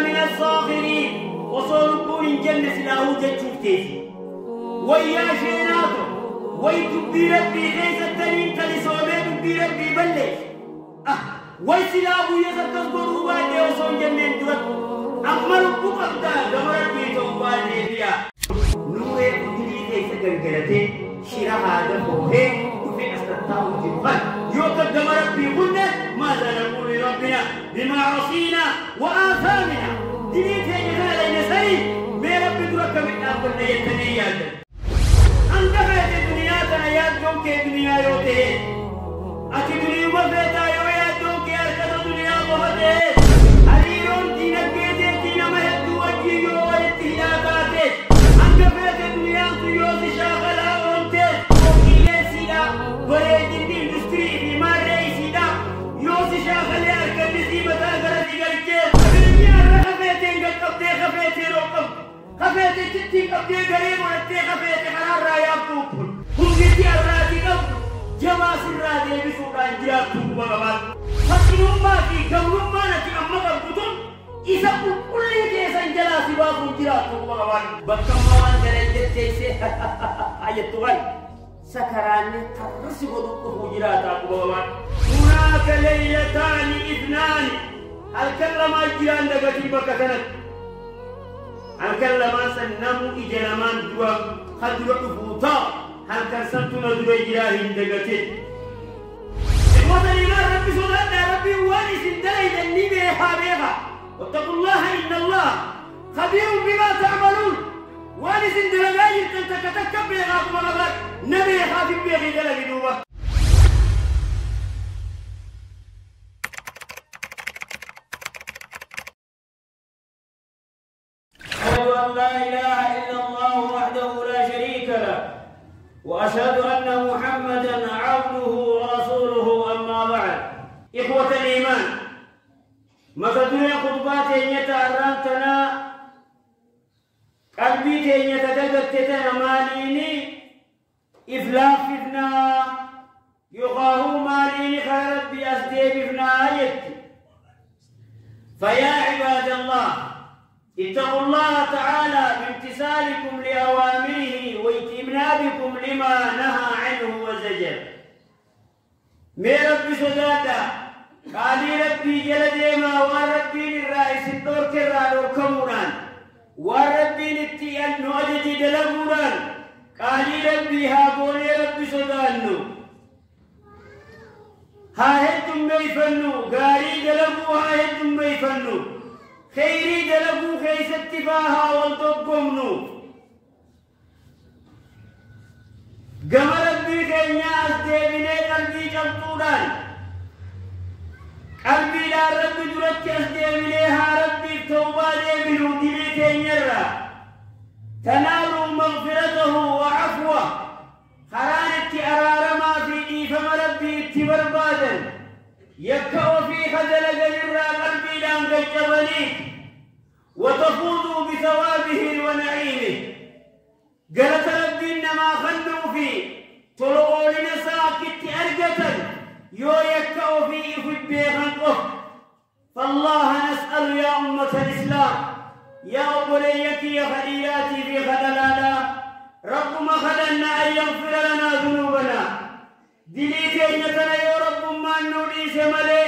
من الصاغرين وصولكون جنة له جتشوفتي ويا شيناتو ويتبي ربي ليس التنين تلسومي تبي ربي بلش ويسلابو يزرقصبر هو ديوسون جنة درد أمر بقبدا دمربي توباني بيا نوه بجري ليس قلقلتي شرا هذا فوهي وفي أستطاعه جنفان يوكد دمربي قلنا ماذا نقول لربنا بمعاصينا وآثامنا دليل هذا لين سري ما ربي درك من أقول يتنيا أنت في الدنيا تنيا دوك الدنيا يوته أكيد الدنيا ما فيها يويا دوك أركض الدنيا بهذه أريرون دينك دينا ما يدوا جيو ويتهيا كاتي أنت في الدنيا تيوز شاغلا أنت وكيل سيدا بريد إندستري بمار سيدا يوز شاغلا أركض نسيبة أركض خفيتي تتي قبدي غريب ونتي خفيتي حرار راياب توكل هم جيتي الرادي قبل جماس الرادي بسوطان جياب توكل بغبات فكرهم ما في قولهم ما نتي أما قبضتم إذا كل جيسا جلا سباب جياب توكل بغبات بكموان جلجت جيسي آية توغل سكراني ترسي ودقه جيرات توكل بغبات هناك ليلتان إثنان هل كلم الجيران دقتي بكتنك هل كلما سنمو إجلمان دوا خدر أفوتا هل كرسلتنا دوا إجراهين دقتين إخوة الإيمان ربي صلاة ربي واني سندلي ذنبي حابيها واتقوا الله إن الله خبير بما تعملون واني سندلي غاية تنتكتك بيغا كما نبي خافي بيغي دلقي دوبا لا إله إلا الله وحده لا شريك له وأشهد أن محمدًا عبده ورسوله أما بعد إخوة الإيمان مثل خطبات يتعرضنا قلبي يتدققتنا ماليني إفلافنا يقاه ماليني خيرت بأسديبنا يكي فيا عباد الله اتقوا الله تعالى بامتثالكم لأوامره واجتنابكم لما نهى عنه وزجر مي ربي سدادا قالي ربي جلديما وربي للرئيس الدور كرار وكموران وربي نتيان نواجد دلموران قالي ربي هابوني ربي سدانو هاهدتم ميفنو قالي دلمو هاهدتم ميفنو خيري دلقو خيس اتفاها والتقمنو قمر ربي خينيا أسديبيني قلبي جلطودان قلبي لا ربي درك أسديبينيها ربي توبا ديبينو دلي خينيرا تنالوا مغفرته وعفوه خرانت أرارما في إيفم ربي اتبربادا يكأ في خزل قدر قلبي لان قجبني وتفوضوا بثوابه ونعيمه قالت ربي إنما خلوا في طلعوا لنساكت أرقة يو يكأ في إفبيغن فالله نسأل يا أمة الإسلام يا أبليك يا خليلاتي في خللالا رب ما خلنا أن يغفر لنا ذنوبنا دليتين يتنا يا رب ما نولي سملي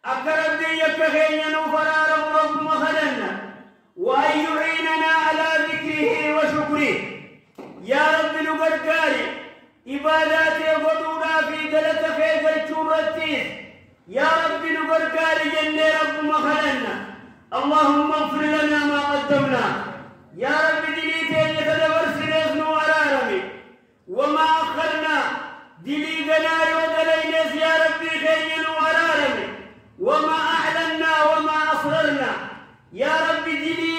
أقرب دي يكخين نفرار رب ما خلنا وأن يعيننا على ذكره وشكره يا رب نبركاري إباداتي وضونا في دلت خير الشورتيس يا رب نبركاري جنة رب ما خلنا اللهم اغفر لنا ما قدمنا يا رب دليتين يتدبر سنزنو عرارمي وما أخرنا دلي بناي ودلينيس يا ربي خينو عرارمي وما أعلنا وما أصررنا يا ربي دلي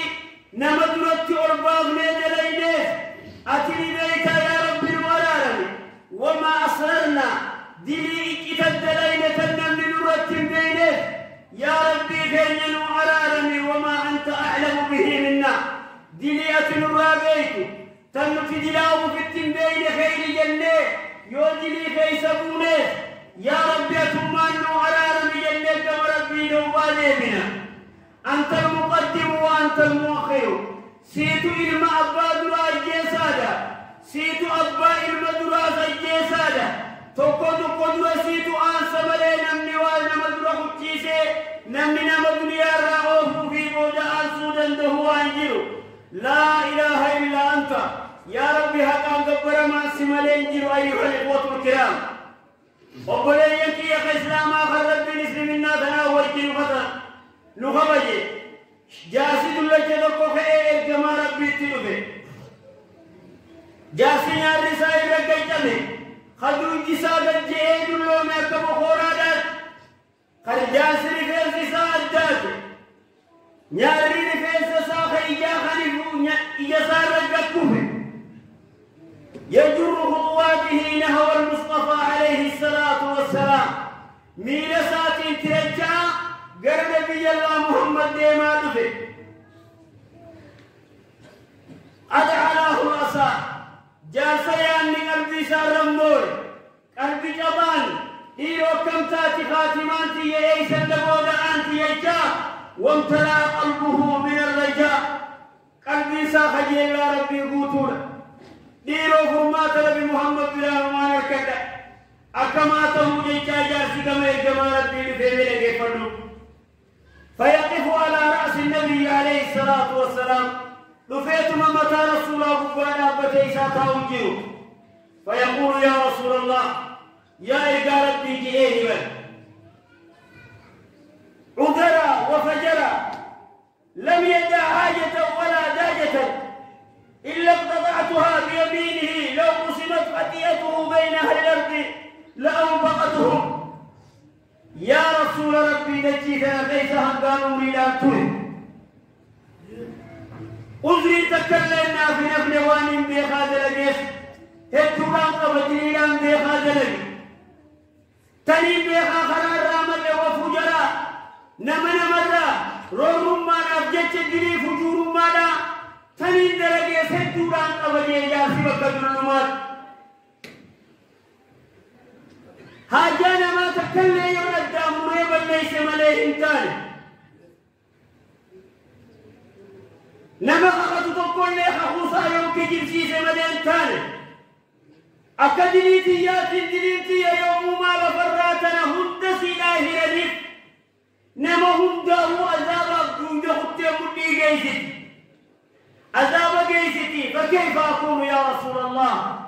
نمدرت أربابنا دلينيس أتني بيتا يا ربي العرارمي وما أصررنا دلي إكتا دلينة النمل نرت بينيس يا ربي خينو عرارمي وما أنت أعلم به منا دلي أتن الرابيت تنك دلاو في التنبين خير جنة يودلي فيسبونه يا ربي أتمان عرارمي جنة وربي نوبالي بنا أنت المقدم المؤخر سيتو إلما أبا درا الجيسادة سيتو أبا إلما درا الجيسادة توقو درا سيتو آنسا ملي نمني والنما درا قتيسي نمني نما دنيا رأوه في بودا آنسودا دهو أنجرو لا إله إلا أنت يا ربي حقا قبر ما سمالي انجرو أيها الإخوة الكرام وقلن يكي يا إسلام آخر ربي نسلم الناس تناول كنو خطر نخبجي جاسد الله جدوكو خير كما ربي تلوفي جاسين الرسائل رقل جمي خدو جسادة جهد الله ميكب خورادات خل جاسر فيس سادات نياري فيس ساخ إجا خلفو إجسار رقل يجر خطواته نحو المصطفى عليه الصلاة والسلام ميل ساتين ترجع قرب نبي الله محمد ديما دفع أدعاه الأسى جاسيان من قلبي سار رمبور قلبي جبان إيرو كم تاتي خاتمانتي يا إيسا لبودا أنتي يجا وامتلأ قلبه من الرجاء قلبي ساخجي الله ربي قوتونا ديرو فرمات نبي محمد بلا رمان الكدا أكماته جيجا جاسي كما يجمع ربي لفهمه لكيفنو فيقف على رأس النبي عليه الصلاة والسلام لفيتما متى رسول الله فانا بتيساته انجرو فيقول يا رسول الله يا إرقى ربي جئيني من عذرا وفجرا لم يدع حاجة ولا داجة إلا اقتطعتها بيمينه لو قسمت خطيئته بين أهل الأرض لأنفقتهم يا رسول ربي نجيتنا ليس هنقانوا ميلاتون أزري تكلمنا في نفل وان بيخاد لبيس هتوان قبجريان بيخاد لبي تنين بيخا خرار رامل وفجرا نمن مرة رورم ما نفجت دلي فجور مانا تنين درجة هتوان قبجريان جاسي وقدر النمات هاجانا ما تكلم يرد مريبا ليس مليه انتاني نما أخذت تقول لي خصوصا يوم كجنسي سمدين تاني أكدنيتيات الدنيتي يوم ما لفراتنا هند سلاح رديف نما هند هو أذاب أبدون جهد مدي جيست أذاب جيستي فكيف أقول يا رسول الله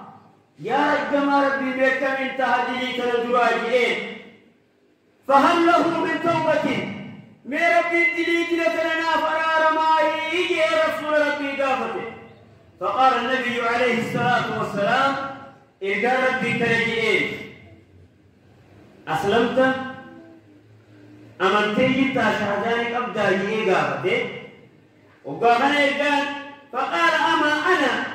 يا رجما ربي بك من تهديك لدراجين فهل له من توبة من ربي دليل لنا فرار ماي يا رسول ربي قافته فقال النبي عليه الصلاة والسلام إذا ربي كرجئين أسلمت أمنتي تشهدانك أبدا يجي قافته وقافنا إذن فقال أما أنا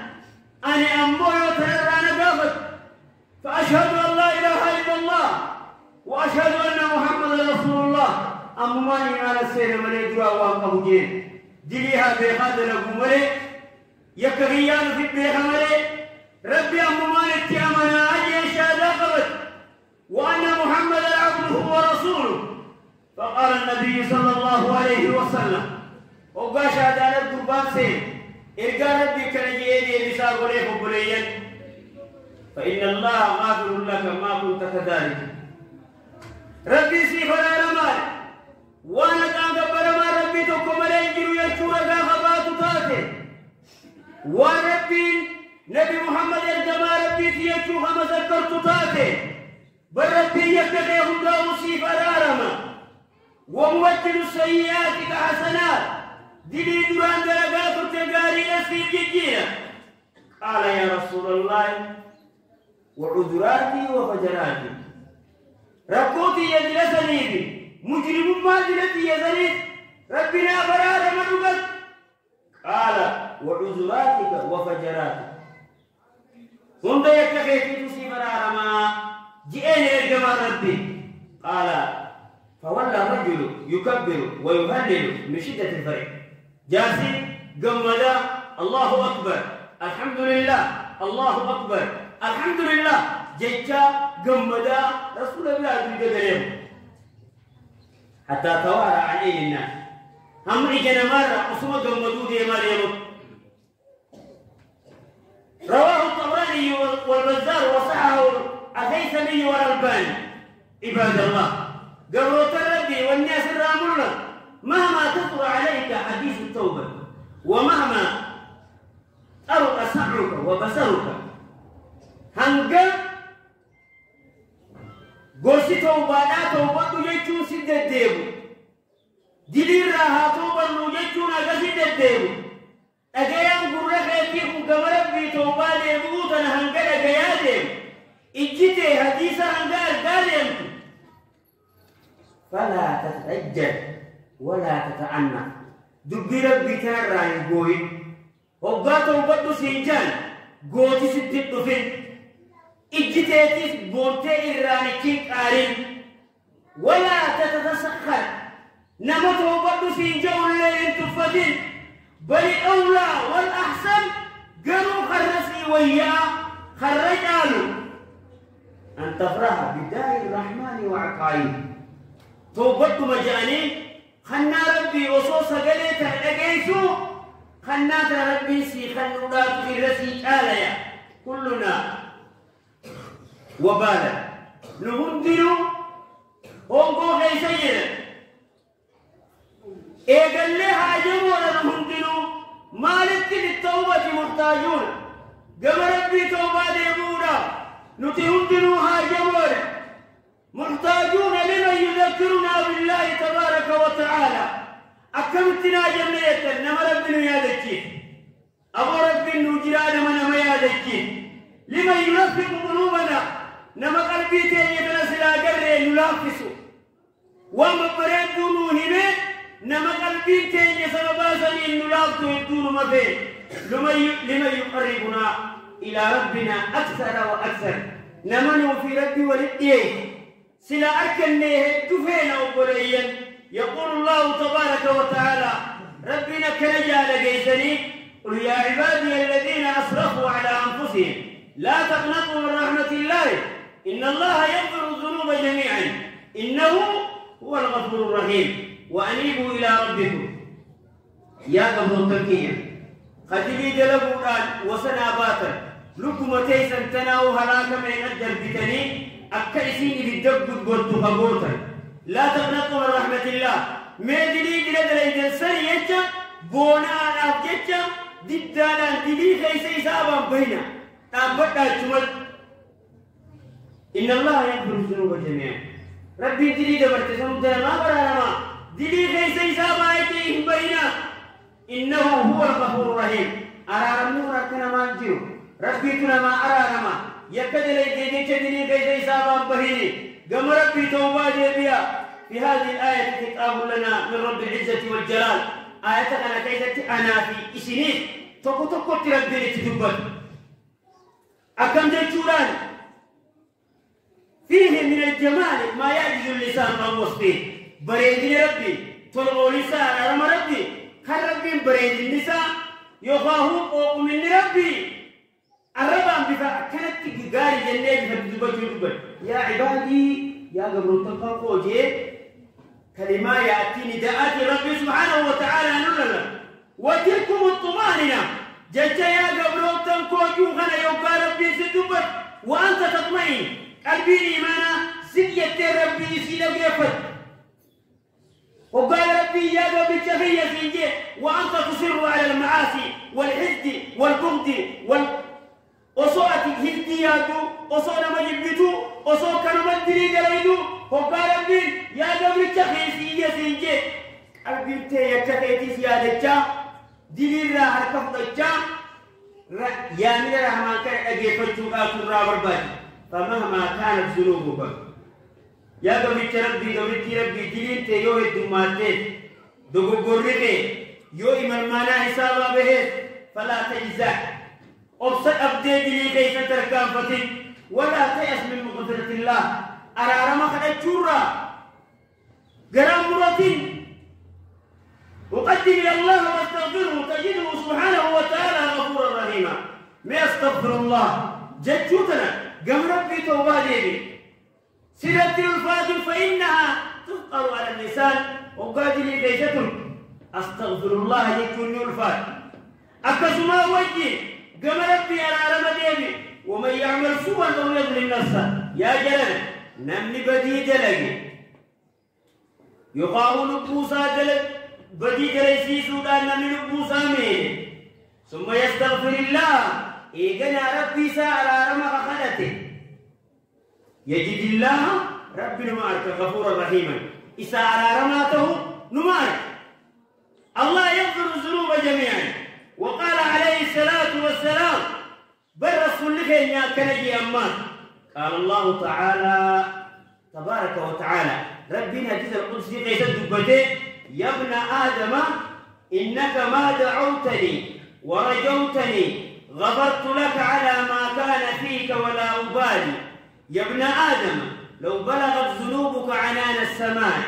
أمبوي وتنرانا قافت فأشهد أن لا إله إلا الله وأشهد أن محمد رسول الله أماني على السير ملي درا وأنكم جين دليها بهذا الأمر يكريان في بهمره ربي أماني تأمنا أجي شهادة قبل وأن محمد عبده ورسوله فقال النبي صلى الله عليه وسلم وقال شهادة القربان سين إرقى ربي كنجيني رسال وليه بليا فإن الله غافر لك ما كنت كذلك ربي سيفنا رمال وانا كان قبل ما ربي تقوم الانجل يشور خبات تاتي وربي نبي محمد الجمال ربي تيشو خمسكرت تاتي بل ربي يكتهم داوسي فرارما ومبدل السيئات كحسنات دلي دران درقات التقاري أسفي جيجينا قال يا رسول الله وعذراتي وفجراتي ركوتي يجلسني بي مجرم ما جلتي يزني ربنا فرار مدبت قال وعذراتك وفجراتك هند يكفي في تسي فرار ما جئني الجمال ربي قال فولى الرجل يكبر ويهلل من شدة الفرح جاسي قمدا الله أكبر الحمد لله الله أكبر الحمد لله جيجا قمدا رسول الله يقول حتى توارى عليه الناس هم إجنا مرة أصوم جمدود يا مريم. رواه الطبراني والبزار وصححه الهيثمي والألباني. عباد الله قبروت ربي والناس الرامون مهما تطر عليك حديث التوبة ومهما أرق سمعك وبصرك هنقا قوسي توبة لا توبة يجون سيدة ديبو دليرها توبة يجون أغسيدة ديبو أجيان قرر خيتيكم قمرب في توبة ديبوتنا هنقا أجيان ديبو إجتي حديثا هنقا أجيان فلا تتعجل ولا تتعنى دبي ربي تنرى يقوي وقاتوا بدو سنجان قوتي ستت دفن إجتيتيس بونتي إراني كيك آرين ولا تتسخر نمتوا بدو سنجان لين تفدين بل أولى والأحسن قالوا خرسي وياه خرجالوا أن تفرح بداء الرحمن وعقائه توبت مجاني خنا ربي وصوص قليت أجيسو خنات ربي سي خنودات في رسي آليا كلنا وبالا نهندلو هونغو غي سينا قال لها جمونا نهندلو مالك للتوبة محتاجون قم ربي توبة ديبونا نتهندلو هاجمونا محتاجون لمن يذكرنا بالله تبارك وتعالى أكملتنا جميعا نما ربنا يا ذكي أبو رب نجران من ما يا ذكي لمن يلفق قلوبنا نما قلبي تيجي سلا قرر يلافس وما بريدون هنا نما قلبي تيجي سبباسا يلافس يدون ما فيه لمن يقربنا إلى ربنا أكثر وأكثر نمنوا في ربي ولديه سلا أكلنيه تفين أوبريا يقول الله تبارك وتعالى ربنا كنجا لقيتني قل يا عبادي الذين أسرفوا على أنفسهم لا تقنطوا من رحمة الله إن الله يغفر الذنوب جميعا إنه هو الغفور الرحيم وأنيبوا إلى ربكم يا قبر التركية خدلي دلبوا الآن وسناباتا لكم تيسا تناو هلاك من أجل بتني أكيسيني بالدب قلت خبوتا لا تقنطوا من رحمة الله ميدلي دلدل إذن سريجا بونا أفججا ددانا دلي خيسي سابا بينا تابتا الشمال إن الله يغفر الذنوب جميعا ربي دلي دبرت سمتنا ما برانا دلي خيسي سابا يتيه بينا إنه هو الغفور الرحيم أرارمو ركنا ما نجيو ربي تنا ما أرارما يكدل يجي تدري كيف يسابا بهيني قم ربي توبة ديبيا في هذه الآية كتاب لنا من رب العزة والجلال آية أنا كيف أنا في إسنين تقو تربي لتدبر أكم جيتوران فيه من الجمال ما يعجز اللسان عن وصفه بريد ربي طلبوا لسان أرم ربي خل ربي بريد النساء يخاهوك من ربي الربا بفا كانت تجاري جنة بفا يا عبادي يا قبر تنقل جي كلمة يأتي نداءات ربي سبحانه وتعالى نلنا وتلكم الطمانينة جيت يا قبر تنقل جوخنا يوكا ربي ستبت وأنت تطمئن قلبي إيمانا سيئة ربي سيئة بيفت وقال ربي يا قبر تخيّ سيئة وأنت تصر على المعاصي والحزد والبغض وصوات الهدياتو وصونا مجبتو وصوت كانوا مدري دليدو وقال ربي يا قبر تخيسي يا سنجي قلبي تخيتي سيادة دليل راح الكفضة يا من الرحمن كان أجيبتو آتو الرابر فمهما كانت ذنوبك يا قبر ربي ربي دليل تيوه الدماتي دوغو قرري يو إمام مانا حسابا به فلا تجزع أبصر أبدي لي كيف تركان فتن ولا تيأس من مغفرة الله أرى رمخ الجورة قرام مرتين وقدم إلى الله واستغفره تجده سبحانه وتعالى غفورا رحيما ما يستغفر الله جدتنا قم ربي توبة ديبي سيرة الفاضل فإنها تفقر على اللسان وقال لي كيفتن أستغفر الله يكون يلفات أكسما وجه قم ربي على رمضيبي ومن يعمل سوءا أو يظلم نفسه يا جلال نمني بديد لك يقاول نبوسا دلك بديد ليسي سودان نمني نبوسا مين ثم يستغفر الله إيقنا ربي سارا رمى خلته يجد الله ربي نمارك غفورا رحيما إسا على رماته نمارك الله يغفر الذنوب جميعا وقال عليه الصلاة والسلام برسول لك إن كنجي أمان قال الله تعالى تبارك وتعالى ربنا جزء القدس قيس الدبتين يا ابن آدم إنك ما دعوتني ورجوتني غفرت لك على ما كان فيك ولا أبالي يا ابن آدم لو بلغت ذنوبك عنان السماء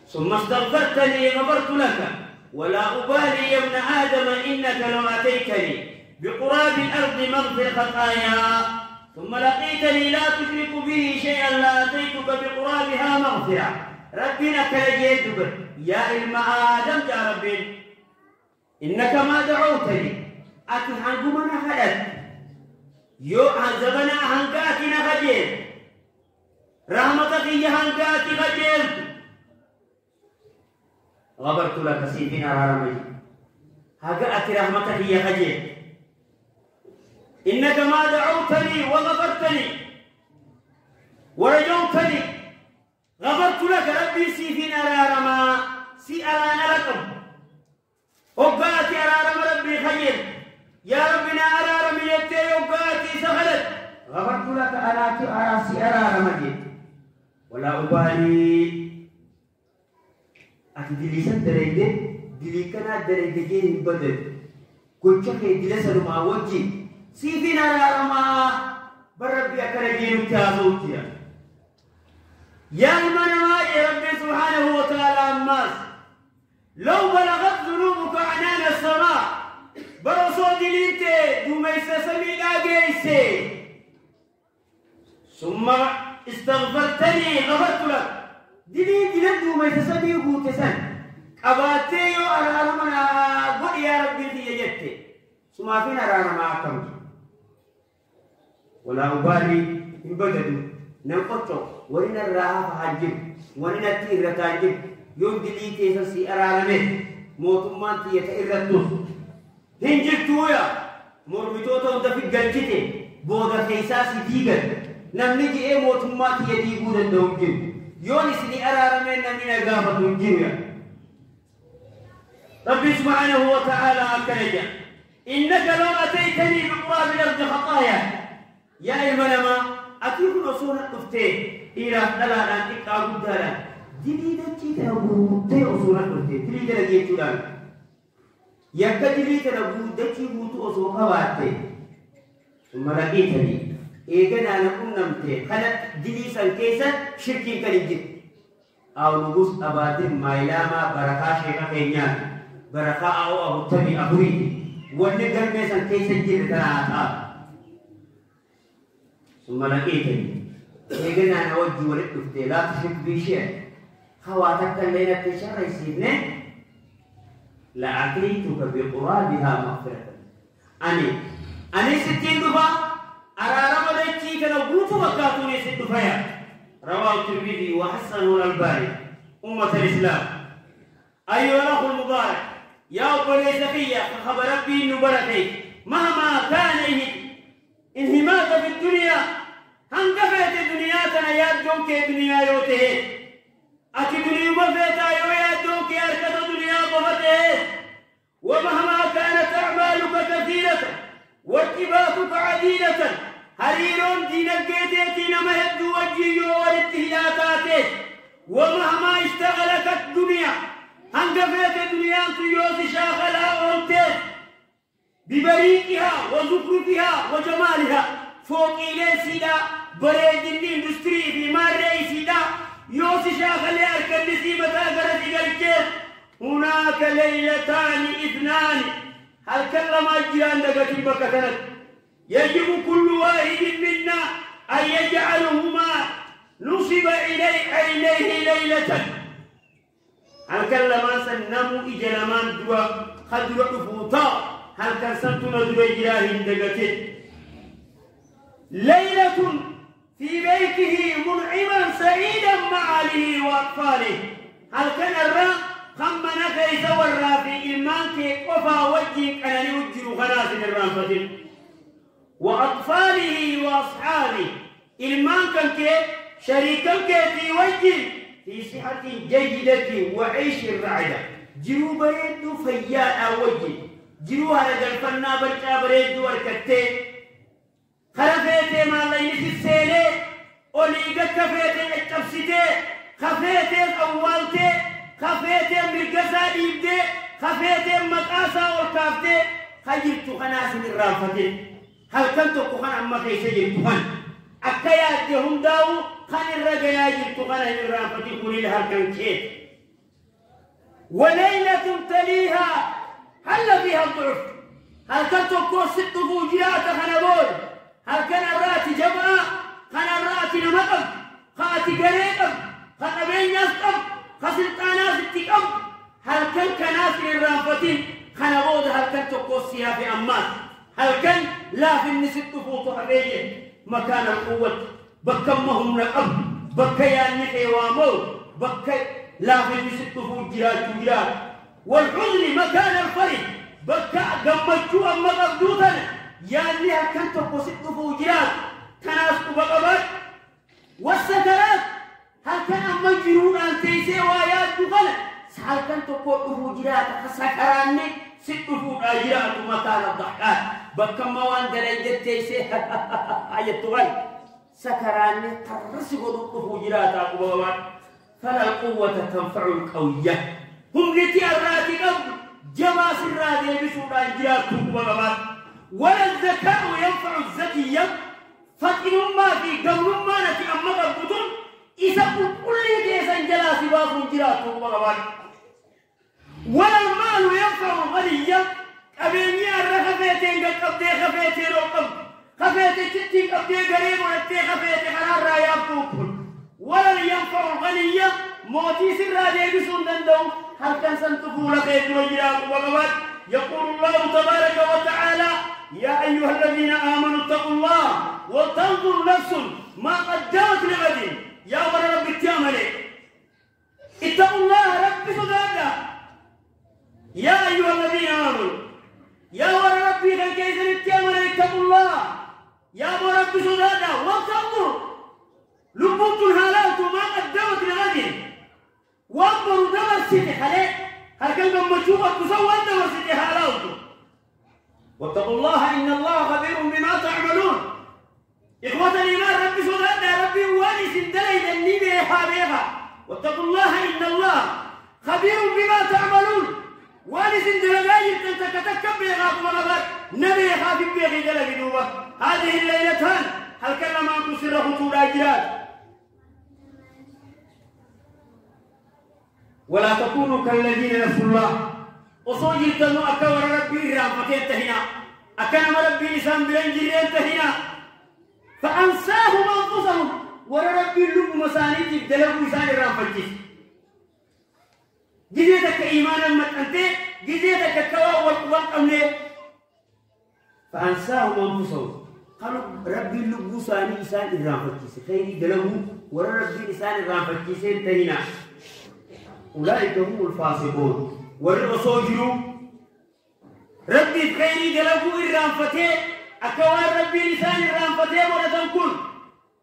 ثم استغفرتني غفرت لك ولا أبالي يا ابن آدم إنك لو أتيتني بقراب الأرض مغفر خطايا ثم لقيتني لا تشرك به شيئا لا أتيتك بقرابها مغفرة ربنا كلجيتك يا علم آدم يا ربي إنك ما دعوتني أتي هنقومنا خلت يو هنزبنا هنقاتنا خجيل رحمتك يا هنقاتي خجيل غفرت لك سيدنا رامي هقأت رحمتك يا خجيل إنك ما دعوتني وغفرتني ورجوتني غفرت لك ربي سيدنا رامي سيأرانا لكم وقاتي أرارم ربي خجيل يا ربنا أرارم يتي وقاتي سغلت غفرت لك أراتي أراسي أرارم جيت ولا أبالي أتدليسان دريدة دليكنا دريدة جيه بدر كوشك دلسل ما وجه سيفنا رارما بربي أكنا جينو كازوكيا يا المنما يا ربي سبحانه وتعالى أماس لو بلغت ذنوبك عنان السماء برسو دلينت دوميس سمينا جيسي ثم استغفرتني غفرت لك دلين دلين دوميس سمينا قوتسان قباتيو أرارمنا قل يا ربي في يجتي ثم فينا أرارما أكمل ولا أبالي إن بددوا ننقطع ورنا الراحة فحجب ورنا التير رتاجب يوم دليتي سسي أرارمه موتمان تيتئرتوس هنجلتويا مرمتوتا ودفق قلتي بودا خيساسي ديگر نمنجي اي موتمان تيديقود الدوجب يوني سني أرارمه نمين أقافة الجنيا ربي سبحانه وتعالى أكنجا إنك لو أتيتني بقراب الأرض خطايا يا المنما أكيد نصونا تفتي إلى دلالا إقاب الدلالا دليل تيتنبو تي أصونا تفتي دليل لجيتولان يكا دليل تنبو دتي بوتو أصوكا واتي ثم لقيتني إيقنا نكون نمتي خلت دليل سنكيسا شركين كالجد أو نبوس أبادين مايلاما بركا شيخا خينيان بركا أو أبو تبي أبوي ونقل ميسان كيسا جد تناتا ثم لقيتني إيقنا نوجه ولدفتي لا تشرك بي شيء خواتك الليلة تشرع سيدنا لأتيتك بقرابها مغفرة أني ستين دفا أرارم ديتي كنبوت وكاتوني ست دفايا رواه الترمذي وحسنه الألباني أمة الإسلام أيها الأخ المبارك يا أبني سفية خبر ربي نبرتي مهما كان انهماك في الدنيا هنقفت الدنيا تنيادون كدنيا يوته أتي دنيا مفتا يويادون كأركت الدنيا مفته ومهما كانت أعمالك كثيرة واتباعك عديدة هريرون دينك جيتين ما يدو وجيه والاتهلاتات ومهما اشتغلك الدنيا هنقفت الدنيا تيوس شاخلا أولتت ببريقها وزخرفها وجمالها فوق إلى سيدا بريد الاندستري في ماري سيدا يوسي شاخلي أركن نسيبة أغرتي قلت هناك ليلتان اثنان هل كلم الجيران دقتي بكتنت يجب كل واحد منا أن يجعلهما نصب إليه عينيه ليلة هل كلم نمو إجلمان دوا خدر أفوتا هل كان سنتنا دوا إجلاه دقتين ليلة في بيته منعما سعيدا مع أهله وأطفاله هل كان الرا خمنا كيس ورا في إيمانك وفا وجهك أنا نوجه خلاص الرافة وأطفاله وأصحابه إيمانك شريكا في وجه في صحة جيدة وعيش الرعدة جرو بريد فياء وجه جرو هذا الفنا برجع بريد وركتة خلفته ما لا يسيسله أوليك خفته التفسيته خفته أولته خفته مركزا ديبته خفته مقاسا والكافته خيرت خناس من رافته هل كنت كخن أما كيس جرتهن أكيات هم داو خن الرجال جرتهن من رافته كل هل كنت وليلة تليها هل فيها الضعف هل كنت كوس ست فوجيات خنبول هل كان الراتي جمعة كان الراتي نمقب خاتي قريقب خنبين يسقب خسلطانا ستقب هل كان كناس للرافتين خنبود هل كان تقوسيها في أمات هل كان لا في النسب تفوت حرية مكان القوة بكمهم نقب بكيان نحيوامو بكي لا في النسب تفوت جهات والحزن مكان الفرد بكا قمتشو أما قبدوتنا يعني هل كان تقوسي فوجرات تناسق بقبات والسكرات هل كان مجرون أن تيسي وآيات دخلت هل كان تقوى فوجرات سكراني ست فوجرات مكان الضحكات بكم موان دلجت تيسي آيات دخلت سكراني ترسق فوجرات أقوات فلا القوة تنفع القوية هم لتي الراتب جماس الراتب بسورة جرات بقبات ولا الذكاء ينفع الذكية فإن ما في قول ما نتي أما قبضون إذا كل جيسا جلاسي باطن جراته وغوان ولا المال ينفع الغنية أبيني الرخفيتين قد قبضي خفيتين وقبض خفيتين تتين قبضي قريب ونتي خفيتين خلال رايابتوكم ولا ينفع الغنية موتي سرادي بسون دندو هل كان سنتفو لخيط وجراته وغوان يقول الله تبارك وتعالى يا أيها الذين آمنوا اتقوا الله وتنظر نفس ما قدمت لغد يا رب التامل اتقوا الله رب سدادا يا أيها الذين آمنوا يا رب كيف التامل اتقوا الله يا رب سدادا وتنظر لبوت الهالات ما قدمت لغد وانظروا دمر سيدي حليك هل كان مجوبة تسوى دمر سيدي هالات واتقوا الله إن الله خبير بما تعملون إخوة الإيمان ربي سوداء ربي وانس دليل النبي حابيها واتقوا الله إن الله خبير بما تعملون وانس دليل تنتكتك بيغاك وغبار نبي خافي بيغي دلق دوبة هذه الليلتان هل كان ما تسره تراجرات ولا تكونوا كالذين نسوا الله وصوجي تنو أكبر ربي رامفتين تهنا أكنم ربي لسان بلنجرين تهنا فأنساهم أنفسهم وربي اللب مسانيتي دلقوا لسان رامفتين جزيتك إيمانا متأنتي جزيتك الكواء والقوان أمني فأنساهم أنفسهم قالوا ربي اللب مساني لسان رامفتين خيري دلقوا وربي لسان رامفتين تهنا أولئك هم الفاسقون والرسول ربي خيري دلقوا الرانفتين أكوان ربي لسان الرانفتين ولا تنكل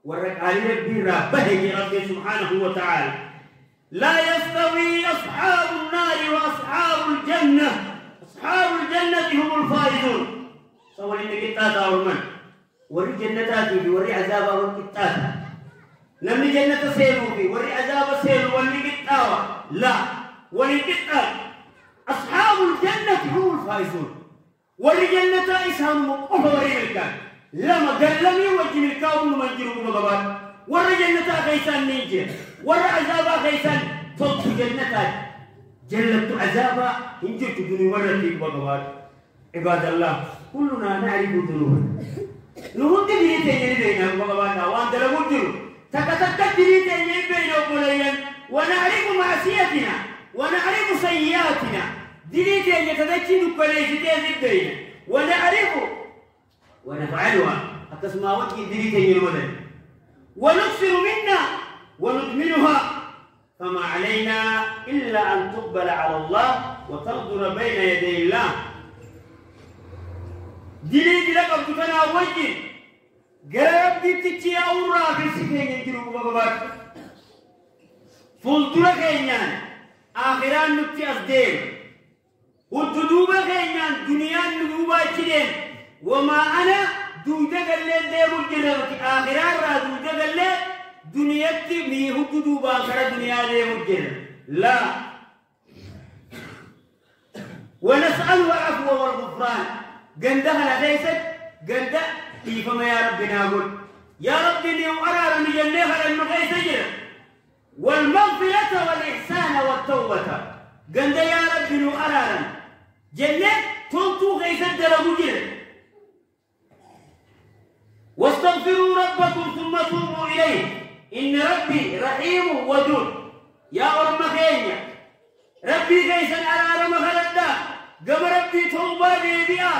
والرقالي ربي ربه ربي سبحانه وتعالى لا يستوي أصحاب النار وأصحاب الجنة أصحاب الجنة هم الفائزون سوى إنك إتاتا والمن وري جنتاتي وري عذابا والكتاتا لم جنة سيلوا في وري عذاب سيلوا ولي كتاوا لا ولي كتاوا أصحاب الجنة هم الفائزون والجنة إسهم أفضل ملكان لما قال لم يوجه ملكاهم من جنوب مغبات والجنة خيسان نيجي والعذاب خيسان صوت جنة جلت عذابا إن جئت دني ورتي مغبات عباد الله كلنا نعرف ذنوبنا نهود دينتين بيننا مغبات وأنت لابد تكتك دينتين بيننا وبيننا ونعرف معصيتنا ونعرف سيئاتنا دليل يتذكر كليشتي زبدين ونعرف ونفعلها أكسما وجه دليل ينولد ونكسر منا وندمنها فما علينا إلا أن تقبل على الله وتنظر بين يدي الله دليل لك أبتنا وجه قرب دي أورا في السكين يجروا بابات فولتنا كينيان آخران نبتي أصدين والتدوبة كينيان دنيا نبوبة كدين وما أنا دوجة قلت دير الجنة آخران را دوجة قلت دنياتي ميهو تدوبة آخر دنيا دير الجنة لا ونسأل العفو والغفران قندها ليست قند كيفما يا ربنا قل يا ربي أرى من جنيها للمغيث جنة والمغفرة والإحسان والتوبة قند يا ربي أرى جنة تنتو غيث الدرب واستغفروا ربكم ثم توبوا إليه إن ربي رحيم ودود يا أرم خينيا ربي غيث الأرارم خلدا قم ربي توبة بيبيا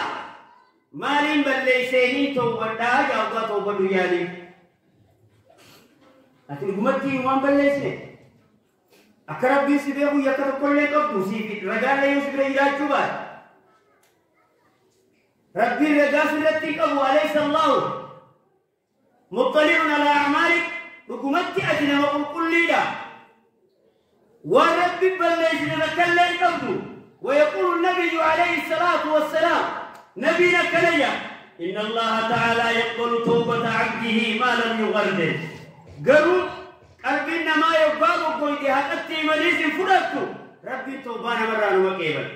مالين بليسيني توبة دا جاوبا توبة ديالي أتي غمتي وان بليسني أكرب بي سبيهو يكتب كل قبضو سيبي رجال لي يسبر إيراد جبال ربي رجال سلتك أبو أليس الله مطلع على أعمالك غمتي أجنا وقل كل ليلة وربي بليسني ركال قبضو ويقول النبي عليه الصلاة والسلام نبينا كليا إن الله تعالى يقبل توبة عبده ما لم يغرده قالوا قلبنا ما يقبل قويتي هكذا مليس فرقته ربي توبانا مران وكيبا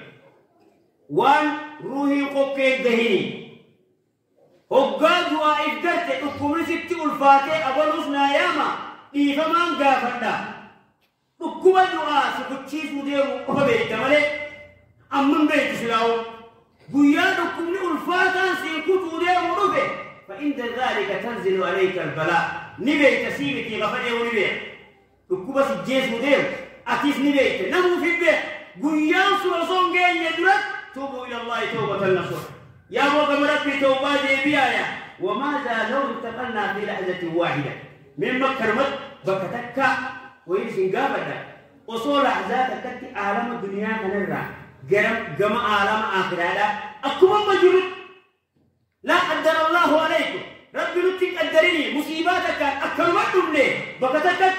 وان روحي قوكي دهيني وقاد وإفدرت أكمل ستي الفاتح أبلوسنا ياما إيفمان قافرنا أكمل دعاء سكتشيس مدير وقبيت ملي أمن بيت سلاو بيانكم لألفاتا سيكوتوا دير ونبه فإن ذلك تنزل عليك البلاء نبي تسيبك غفده ونبه تكوبة الجيس مدير أتيس نبي نمو في البيت بيان سلسون جاين يدرك توبوا إلى الله توبة النصر يا موقم ربي توبة بيايا وماذا لو انتقلنا في لحظة واحدة من مكرمت بكتكا ويرسن قابتا وصول أحزاتك تكي عالم الدنيا كنرى جمع عالم آخرة أكمل مجرد لا قدر الله عليكم ربي نتك قدرني مصيباتك أكمل مني بكتك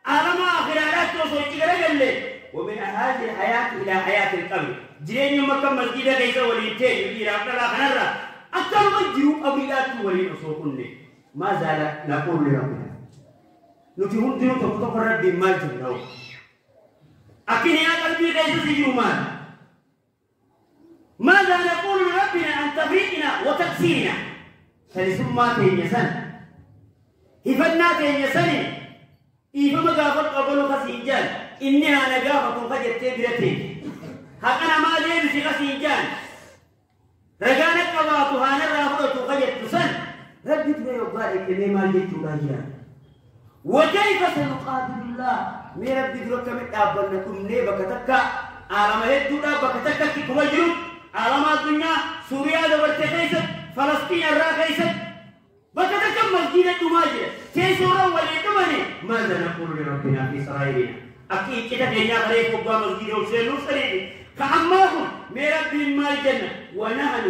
عالم آخرة لا توصل إلى ومن هذه الحياة إلى حياة القبر جرين يوم كم مسجد ليس وليتين يجي رابطة لا خنرة أكمل مجرد أبيلات ولي أصوكني ما زال نقول لربنا نتيهم دينو تقطع ربي مال جنو أكين يا قلبي ليس سيجومان ماذا نقول لربنا عن تفريقنا وتقصيرنا فلسما تينيسان إفنا تينيسان إفما قافت قبلو خسيجان إني أنا قافت خجت تبرتي هكذا ما ليبسي خسيجان رجانك قباتها نرافضت خجت تسن ربي تبا يبالك لما جيت راجعا وكيف سنقابل الله من ربي دروك من أبنكم نيبك تكا عالم هدونا بكتكا كي مجرد عالم الدنيا سوريا دورت كيست فلسطين الرا كيست بكتكا مسجد تماجر تيسورا وليتمني ماذا نقول لربنا في سرائرنا أكيد كده دنيا غريب وقا مسجد وسيلو سريد كأماهم من ربي ما الجنة ونحن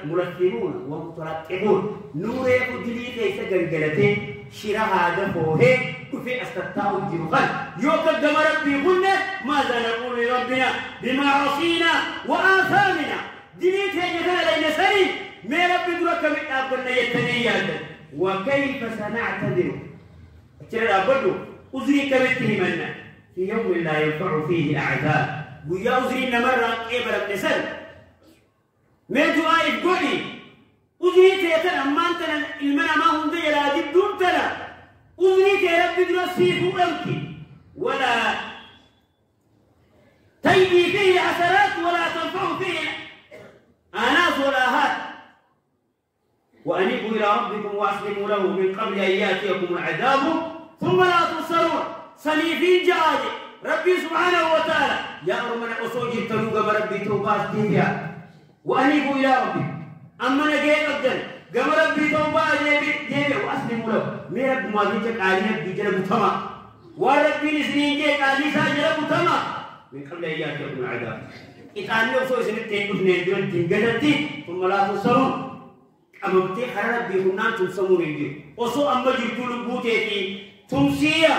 مرتبون ومترقبون نور يقدلي كيس جنجلتين شراء هذا فوهي كفي أستطاعوا الجنوخان يقدم ربي قلنا ماذا نقول لربنا بما عصينا وآثامنا دليل يجدنا لين سري ما ربي درك من أبنى يتنيال وكيف سنعتذر ترى أبدو أزري كبته منا في يوم لا ينفع فيه أعذاب ويا أزري مرة إبرة نسل من دعاء قولي أزري تيتنا أمانتنا المنا ما هم دي لا دون تنا أزري تيربي درسيه أمكي ولا تيدي فيه عسرات ولا تنفع فيه آناس ولا هات وأنيبوا إلى ربكم وأسلموا له من قبل أن يأتيكم العذاب ثم لا تنصرون سليفين جاهد ربي سبحانه وتعالى يا أرمنا أصوجي التنوغ ربي توبات ديبيا وأنيبوا إلى ربي أما نجيب أبداً قام ربي توبات ديبيا وأسلموا له من رب ما بيجك علينا بيجرب تما وربي نسنين جيك علي ساجرب تما من قبل أيام يكون العذاب إتعني أصوي سنتين أثنين دون تنقلتي ثم لا تصرون أمامتي خرب بيهنان تنسمون يجي أصو أما جرتوا لبوتي تمسيا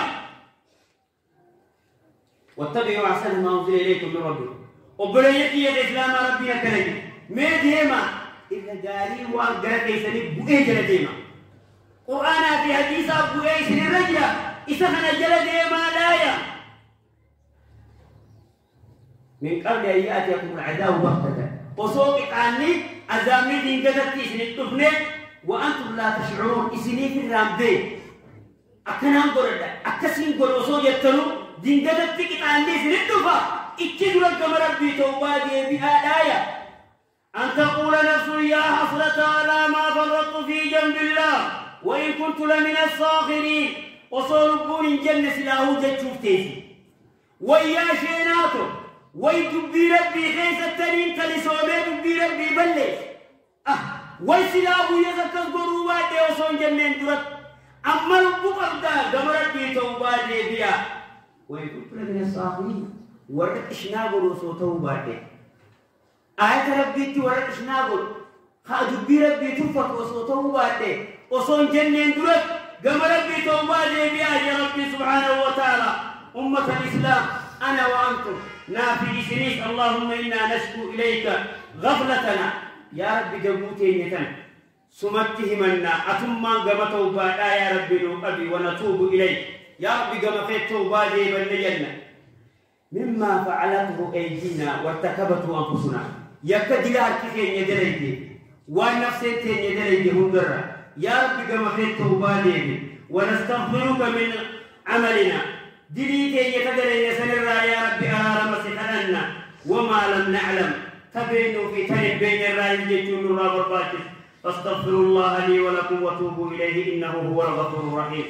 واتبعوا أحسن ما أنزل إليكم من ربكم وبليتي يا الإسلام ربنا كريم ما ديما إلا قالي وقال كيسني بؤي جل ديما قرآن في حديث بؤي سن الرجل إسخن جل ديما لايا من قبل أن يأتيكم العذاب بغتة وصوتك عني أزامي دينجتي سن الطفنة وأنتم لا تشعرون إسني في الرامدي أكنام قرد أكسين قرد وصوت يتلو دينجتي كتاني سن الطفا إتجد لك ربي توبادي بها الآية أن تقول نفس يا حسرة على ما فرطت في جنب الله وإن كنت لمن الصاخرين وصربون جنة سلاهو جتشوفتيسي ويا شيناتو ويدبي ربي خيس التنين تلسومي دبي ربي بلش ويسلاهو يزكز قروبات وصون جنين درت أما ربك أبدا قم ربي توبادي بها وإن كنت لمن الصاخرين ورد إشناغل وصوته باته آية ربي ورد إشناغل خادبي ربي تفت وصوته باته وصون جنين درت قم ربي توبادي بها يا ربي سبحانه وتعالى أمة الإسلام أنا وأنتم نافي سنيس اللهم إنا نشكو إليك غفلتنا يا ربي جبوتين سمتهمنا أتما قم توبادا يا ربي نقبي ونتوب إليك يا ربي قم فيت توبادي بالنجنة مما فعلته أيدينا وارتكبته أنفسنا يكدي كيفين يدريدي ونفسين يدريدي هندرة يا رب كما فيت توبادي ونستغفرك من عملنا دليتين يتدري يسنر يا رب أرار مسحنا وما لم نعلم تبينوا في تنب بين الرأي جيتون الرابر باكس فاستغفروا الله لي ولكم وتوبوا إليه إنه هو الغفور الرحيم